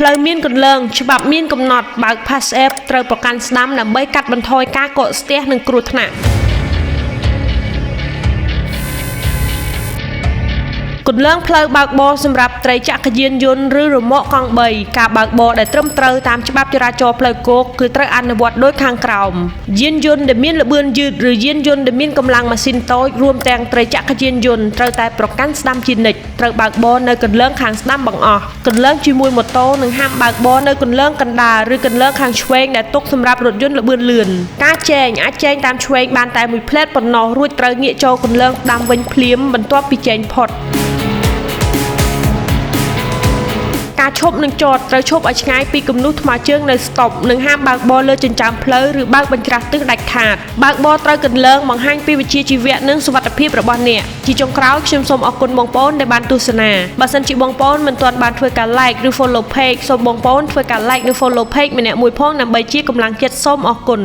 ផ្លូវមានកន្លងច្បាប់មានកំណត់បើក Pass App ត្រូវប្រកាន់ស្ដាំដើម្បីកាត់បន្ថយការកកស្ទះនិងគ្រោះថ្នាក់គន្លងផ្លូវបើកបរសម្រាប់ត្រីចក្រយានយន្តឬរមាក់កង់3ការបើកបរដែលត្រឹមត្រូវតាមច្បាប់ចរាចរណ៍ផ្លូវគោកគឺត្រូវអនុវត្តដូចខាងក្រោមយានយន្តដែលមានល្បឿនយឺតឬយានយន្តដែលមានកម្លាំងម៉ាស៊ីនតូចរួមទាំងត្រីចក្រយានយន្តត្រូវតែប្រកាន់ស្ដាំជានិច្ចត្រូវបើកបរនៅគន្លងខាងស្ដាំបង្អស់គន្លងជាមួយម៉ូតូនិងហាមបើកបរនៅគន្លងកណ្ដាលឬគន្លងខាងឆ្វេងដែលទុកសម្រាប់រថយន្តល្បឿនលឿនការចែងអាចចែងតាមឆ្វេងបានតែមួយផ្លែតប៉ុណ្ណោះរួចត្រូវងាកចូលគន្លងស្ដាំវិញភ្លាមបន្ទាប់ពីចែងផុតការឈប់និងចតត្រូវឈប់ឲ្យឆ្ងាយពីគំនូសថ្មើរជើងនៅស្តុបនិងហាមបើកបរលើចិញ្ចើមផ្លូវឬបើកបញ្ច្រាសទិសដាច់ខាតបើកបរត្រូវគន្លងបង្ហាញពីវិជ្ជាជីវៈនិងសុវត្ថិភាពរបស់អ្នកជាចុងក្រោយខ្ញុំសូមអរគុណបងប្អូនដែលបានទស្សនាបើសិនជាបងប្អូនមិនទាន់បានធ្វើការ like ឬ follow page សូមបងប្អូនធ្វើការ like និង follow page ម្នាក់មួយផងដើម្បីជាកម្លាំងចិត្តសូមអរគុណ